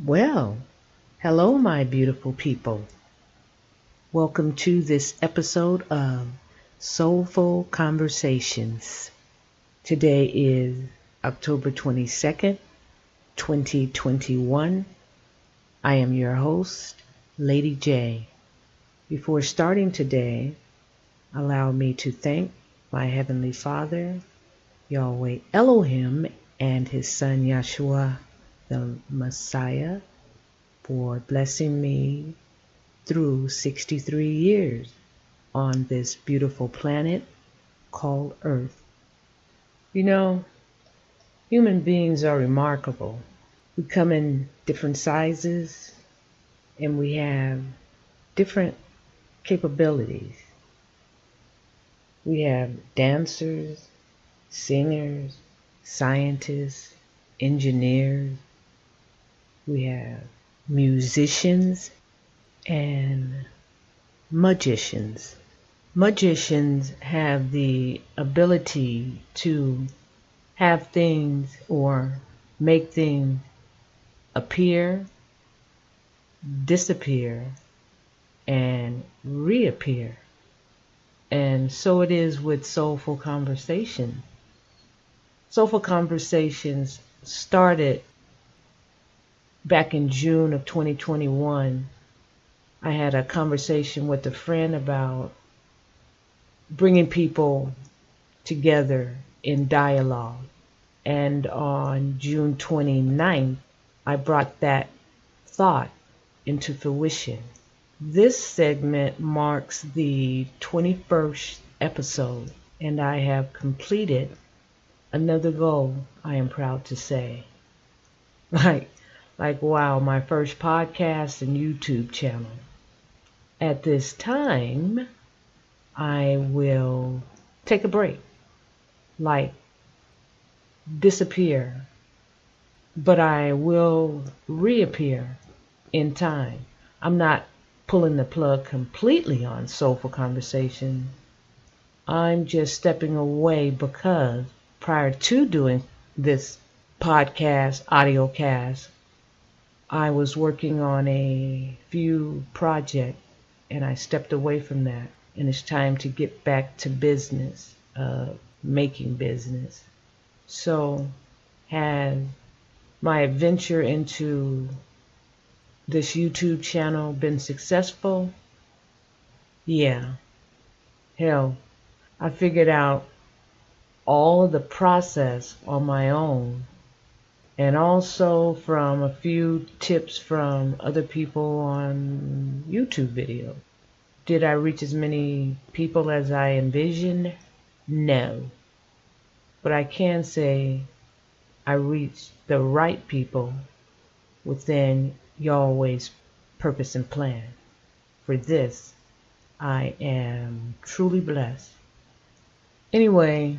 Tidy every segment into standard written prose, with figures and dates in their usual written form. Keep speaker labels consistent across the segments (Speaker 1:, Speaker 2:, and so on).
Speaker 1: Well, hello, my beautiful people. Welcome to this episode of Soulful Conversations. Today is October 22nd, 2021. I am your host, Lady J. Before starting today, allow me to thank my Heavenly Father, Yahweh Elohim, and His Son Yahshua, the Messiah, for blessing me through 63 years on this beautiful planet called Earth. You know, human beings are remarkable. We come in different sizes and we have different capabilities. We have dancers, singers, scientists, engineers. We have musicians and magicians. Magicians have the ability to have things or make things appear, disappear, and reappear. And so it is with Soulful Conversations. Soulful Conversations started back in June of 2021. I had a conversation with a friend about bringing people together in dialogue. And on June 29th, I brought that thought into fruition. This segment marks the 21st episode, and I have completed another goal, I am proud to say. Like wow, my first podcast and YouTube channel. At this time, I will take a break, like disappear, but I will reappear in time. I'm not pulling the plug completely on Soulful Conversation. I'm just stepping away because prior to doing this podcast, audio cast, I was working on a few projects and I stepped away from that. And it's time to get back to business, making business. So has my adventure into this YouTube channel been successful? Yeah. Hell, I figured out all of the process on my own, and also from a few tips from other people on YouTube videos. Did I reach as many people as I envisioned? No. But I can say I reached the right people within Yahweh's purpose and plan. For this, I am truly blessed. Anyway,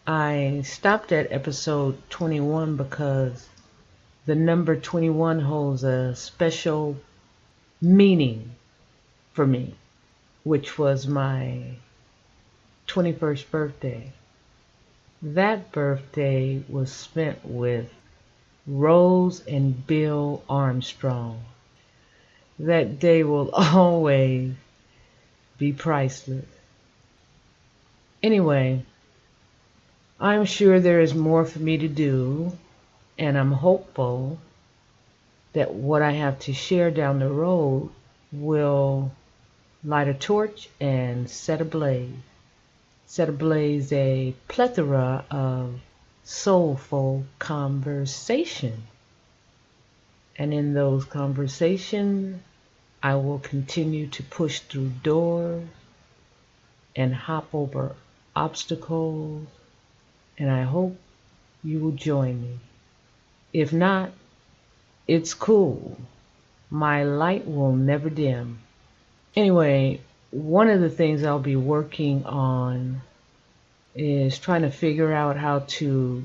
Speaker 1: I stopped at episode 21 because the number 21 holds a special meaning for me, which was my 21st birthday. That birthday was spent with Rose and Bill Armstrong. That day will always be priceless. Anyway, I'm sure there is more for me to do, and I'm hopeful that what I have to share down the road will light a torch and set ablaze a plethora of soulful conversation. And in those conversations, I will continue to push through doors and hop over obstacles, and I hope you will join me. If not, it's cool. My light will never dim. Anyway, one of the things I'll be working on is trying to figure out how to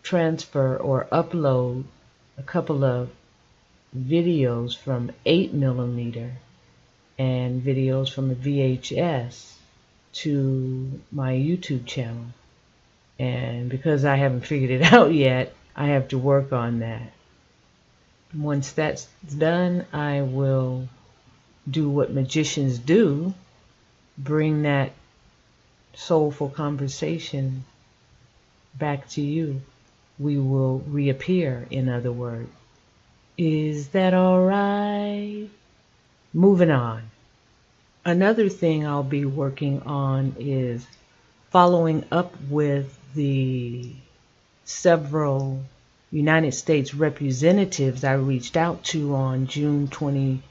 Speaker 1: transfer or upload a couple of videos from 8mm and videos from a VHS to my YouTube channel. And because I haven't figured it out yet, I have to work on that. Once that's done, I will do what magicians do, bring that soulful conversation back to you. We will reappear, in other words. Is that all right? Moving on. Another thing I'll be working on is following up with the several United States representatives I reached out to on June 1st,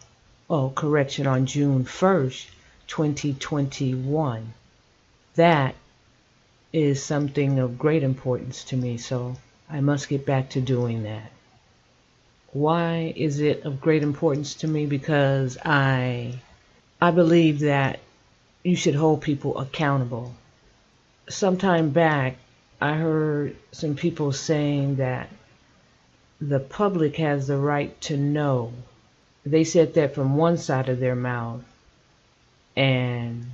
Speaker 1: 2021. That is something of great importance to me, so I must get back to doing that. Why is it of great importance to me? Because I believe that you should hold people accountable. Some time back, I heard some people saying that the public has the right to know. They said that from one side of their mouth, and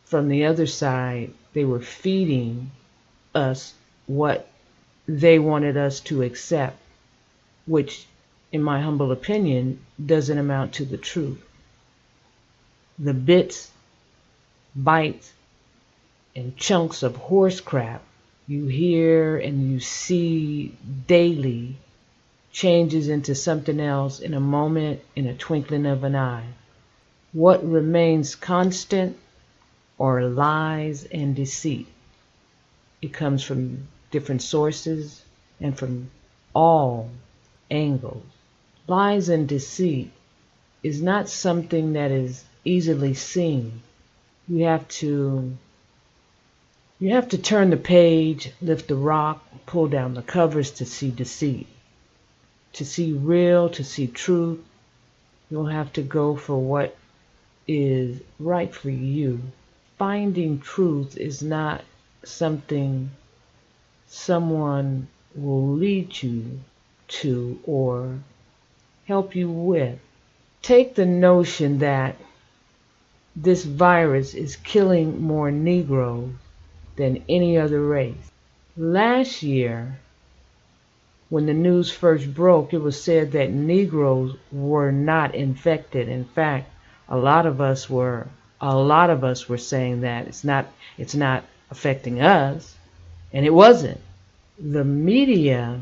Speaker 1: from the other side, they were feeding us what they wanted us to accept, which, in my humble opinion, doesn't amount to the truth. The bits, bytes, and chunks of horse crap you hear and you see daily changes into something else in a moment, in a twinkling of an eye. What remains constant are lies and deceit. It comes from different sources and from all angles. Lies and deceit is not something that is easily seen. You have to turn the page, lift the rock, pull down the covers to see deceit. To see real, to see truth, you'll have to go for what is right for you. Finding truth is not something someone will lead you to or help you with. Take the notion that this virus is killing more Negroes than any other race. Last year, when the news first broke, it was said that Negroes were not infected. In fact, a lot of us were saying that it's not affecting us, and it wasn't. The media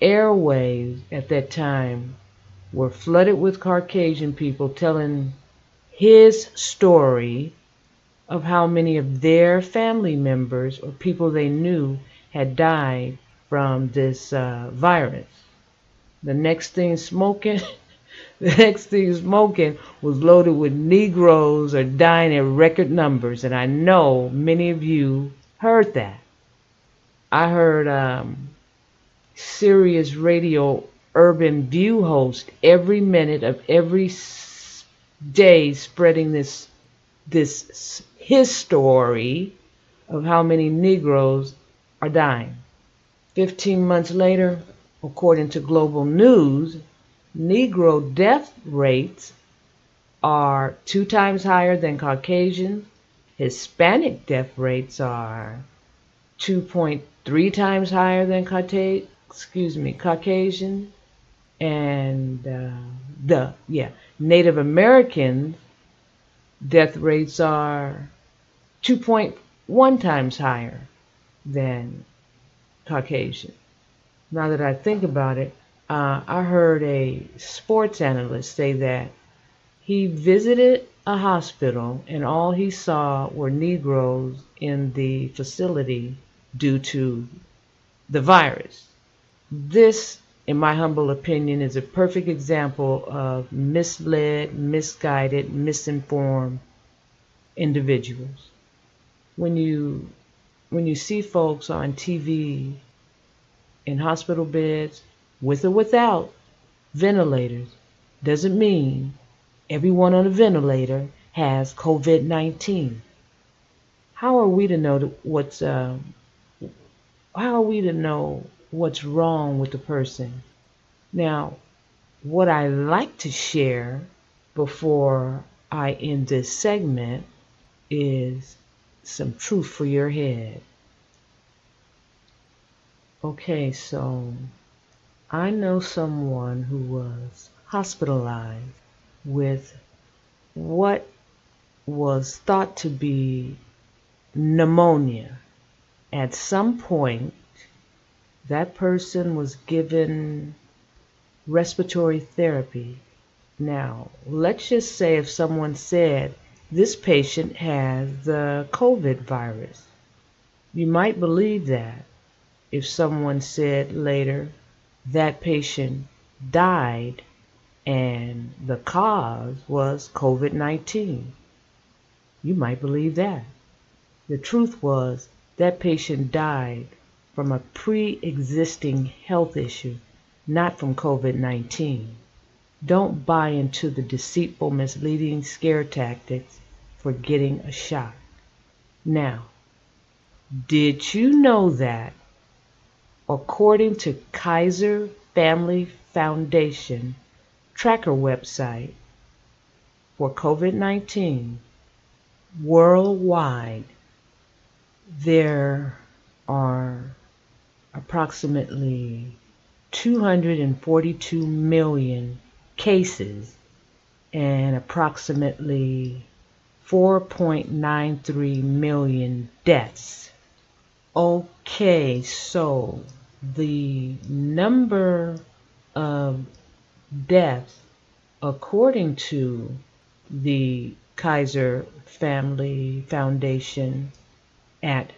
Speaker 1: airwaves at that time were flooded with Caucasian people telling his story of how many of their family members or people they knew had died from this virus. The next thing smoking was loaded with Negroes are dying at record numbers, and I know many of you heard that. I heard Sirius Radio Urban View host every minute of every day spreading this his story of how many Negroes are dying. 15 months later, according to Global News, Negro death rates are 2 times higher than Caucasian. Hispanic death rates are 2.3 times higher than Caucasian. And Native Americans death rates are 2.1 times higher than Caucasian. Now that I think about it, I heard a sports analyst say that he visited a hospital and all he saw were Negroes in the facility due to the virus. This, in my humble opinion, is a perfect example of misled, misguided, misinformed individuals. When you see folks on TV in hospital beds, with or without ventilators, doesn't mean everyone on a ventilator has COVID-19. How are we to know what's wrong with the person? Now, what I like to share before I end this segment is some truth for your head. Okay, so I know someone who was hospitalized with what was thought to be pneumonia. At some point, that person was given respiratory therapy. Now, let's just say if someone said, this patient has the COVID virus, you might believe that. If someone said later, that patient died and the cause was COVID-19, you might believe that. The truth was that patient died from a pre-existing health issue, not from COVID-19. Don't buy into the deceitful, misleading scare tactics for getting a shot. Now, did you know that, according to Kaiser Family Foundation tracker website for COVID-19, worldwide, there are approximately 242 million cases and approximately 4.93 million deaths. Okay, so the number of deaths, according to the Kaiser Family Foundation at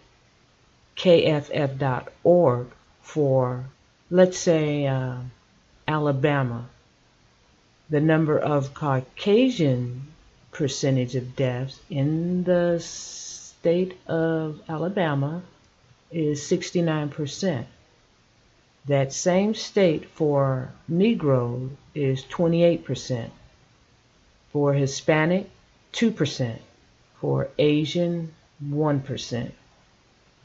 Speaker 1: kff.org for, let's say, Alabama, the number of Caucasian percentage of deaths in the state of Alabama is 69%. That same state for Negroes is 28%. For Hispanic, 2%. For Asian, 1%.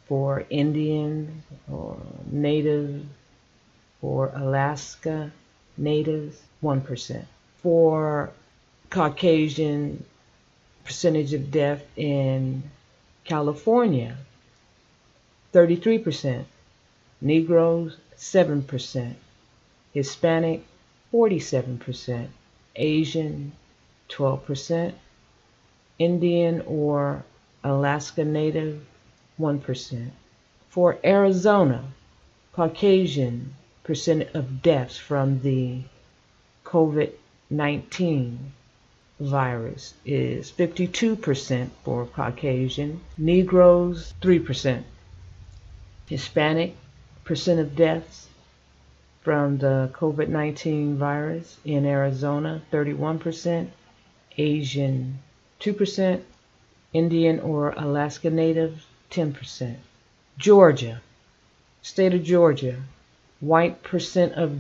Speaker 1: For Indian or Native or Alaska Natives, 1%. For Caucasian percentage of death in California, 33%. Negroes, 7%. Hispanic, 47%. Asian, 12%. Indian or Alaska Native, 1%. For Arizona, Caucasian percent of deaths from the COVID-19 virus is 52% for Caucasian, Negroes 3%, Hispanic percent of deaths from the COVID-19 virus in Arizona 31%, Asian 2%, Indian or Alaska Native 10%. Georgia, state of Georgia, white percent of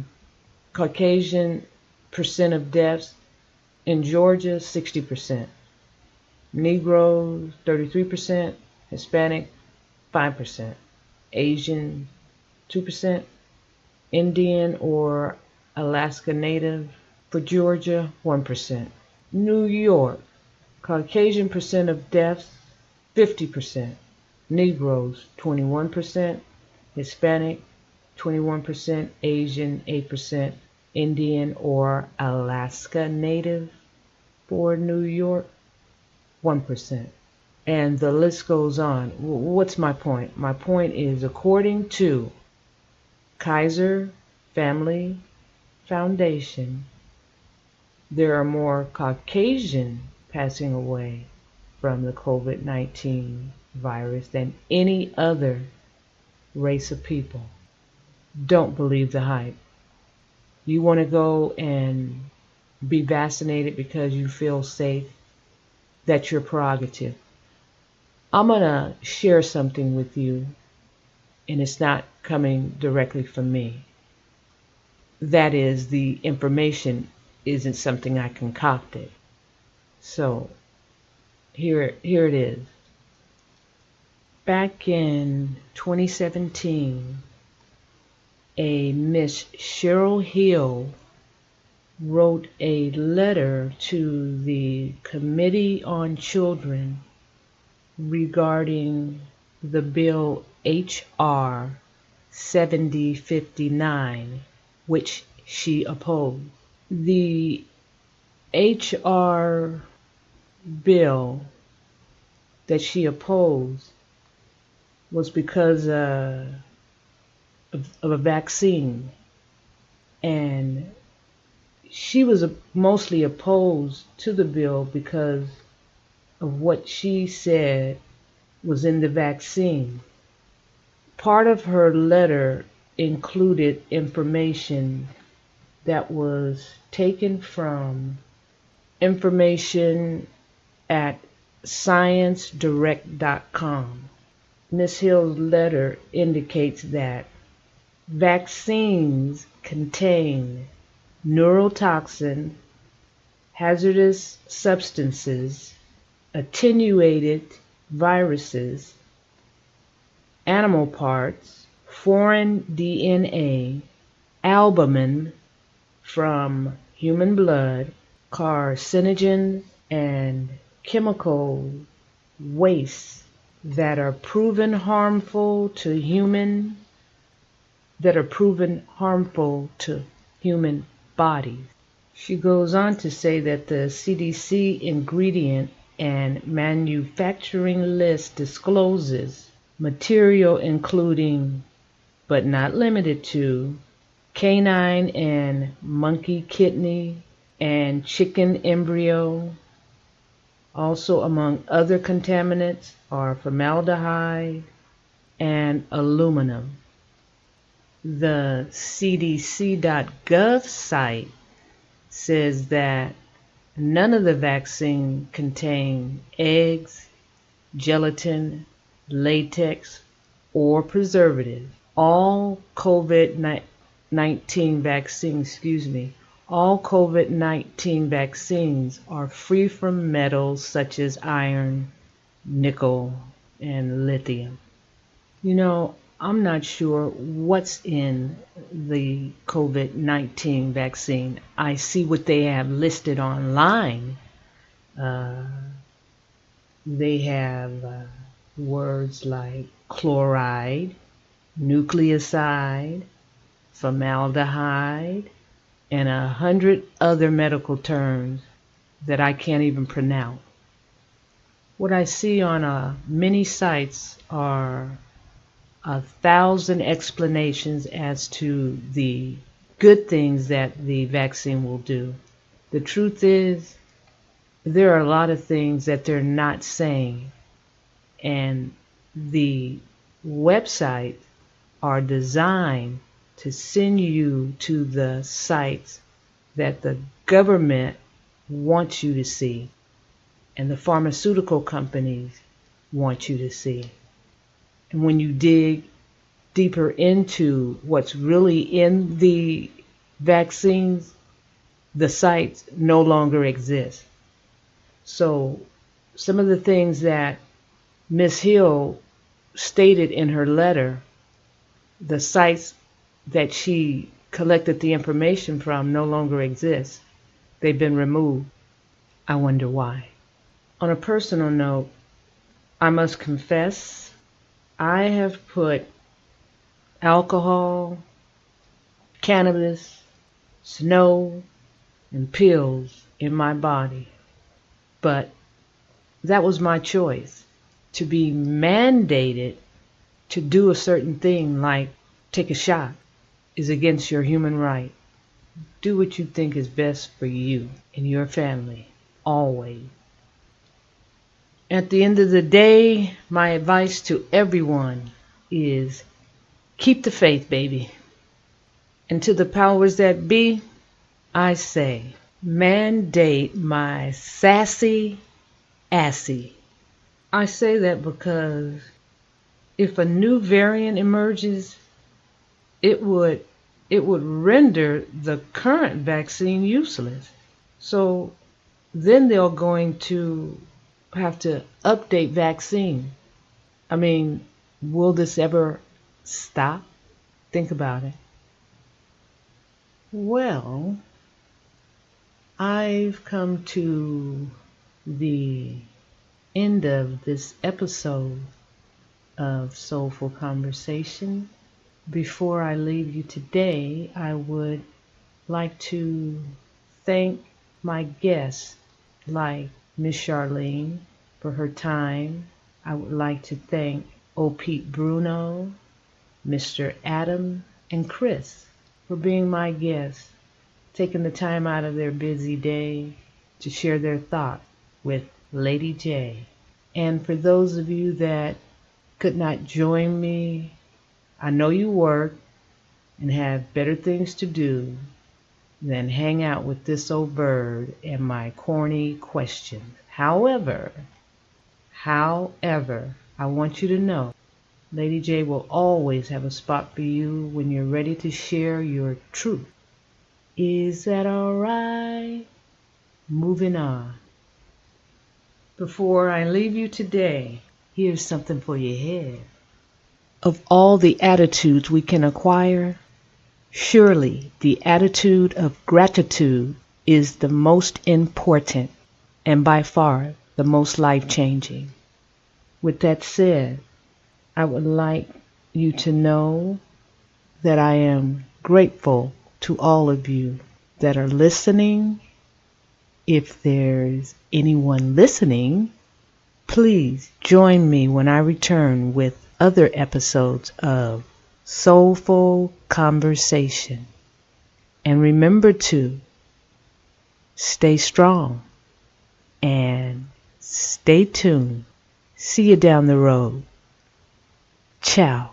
Speaker 1: Caucasian percent of deaths in Georgia 60%, Negroes 33%, Hispanic 5%, Asian 2%, Indian or Alaska Native for Georgia 1%. New York, Caucasian percent of deaths 50%, Negroes 21%, Hispanic 21%, Asian 8%, Indian or Alaska Native for New York 1%. And the list goes on. What's my point? My point is, according to Kaiser Family Foundation, there are more Caucasian passing away from the COVID-19 virus than any other race of people. Don't believe the hype. You want to go and be vaccinated because you feel safe? That's your prerogative. I'm going to share something with you, and it's not coming directly from me. That is, the information isn't something I concocted. So, here it is. Back in 2017, a Miss Cheryl Hill wrote a letter to the Committee on Children regarding the bill H.R. 7059, which she opposed. The HR bill that she opposed was because of a vaccine, and she was mostly opposed to the bill because of what she said was in the vaccine. Part of her letter included information that was taken from information at sciencedirect.com. Ms. Hill's letter indicates that vaccines contain neurotoxin, hazardous substances, attenuated viruses, animal parts, foreign DNA, albumin from human blood, carcinogens, and chemical wastes that are proven harmful to human bodies. She goes on to say that the CDC ingredient and manufacturing list discloses material including, but not limited to, canine and monkey kidney and chicken embryo. Also among other contaminants are formaldehyde and aluminum. The CDC.gov site says that none of the vaccine contain eggs, gelatin, latex, or preservative. All COVID-19 vaccines are free from metals such as iron, nickel, and lithium. I'm not sure what's in the COVID-19 vaccine. I see what they have listed online. They have words like chloride, nucleoside, formaldehyde, and 100 other medical terms that I can't even pronounce. What I see on many sites are 1,000 explanations as to the good things that the vaccine will do. The truth is, there are a lot of things that they're not saying, and the websites are designed to send you to the sites that the government wants you to see and the pharmaceutical companies want you to see. And when you dig deeper into what's really in the vaccines, the sites no longer exist. So some of the things that Ms. Hill stated in her letter, the sites that she collected the information from no longer exist. They've been removed. I wonder why. On a personal note, I must confess, I have put alcohol, cannabis, snow, and pills in my body. But that was my choice. To be mandated to do a certain thing like take a shot is against your human right. Do what you think is best for you and your family, always. At the end of the day, my advice to everyone is keep the faith, baby. And to the powers that be, I say, mandate my sassy assy. I say that because if a new variant emerges, it would render the current vaccine useless. So then they're going to have to update vaccine. I mean, will this ever stop? Think about it. Well, I've come to the end of this episode of Soulful Conversations. Before I leave you today, I would like to thank my guests like Miss Charlene for her time. I would like to thank O. Pete Bruno, Mr. Adam, and Chris for being my guests, taking the time out of their busy day to share their thoughts with Lady J. And for those of you that could not join me, I know you work and have better things to do than hang out with this old bird and my corny questions. However, I want you to know Lady J will always have a spot for you when you're ready to share your truth. Is that alright? Moving on. Before I leave you today, here's something for your head. Of all the attitudes we can acquire, surely the attitude of gratitude is the most important and by far the most life-changing. With that said, I would like you to know that I am grateful to all of you that are listening. If there's anyone listening, please join me when I return with other episodes of Soulful Conversation. And remember to stay strong and stay tuned. See you down the road. Ciao.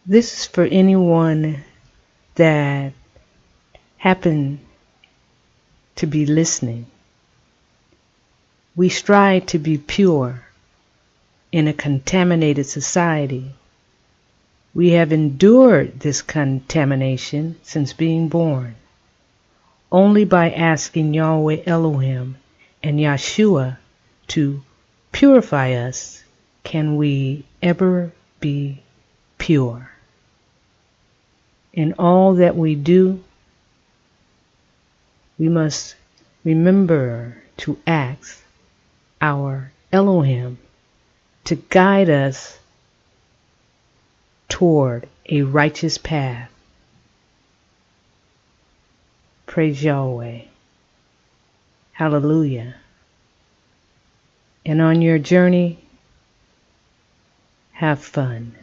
Speaker 1: This is for anyone that happened to be listening. We strive to be pure in a contaminated society. We have endured this contamination since being born. Only by asking Yahweh Elohim and Yahshua to purify us can we ever be pure. In all that we do, we must remember to ask our Elohim to guide us toward a righteous path. Praise Yahweh. Hallelujah. And on your journey, have fun.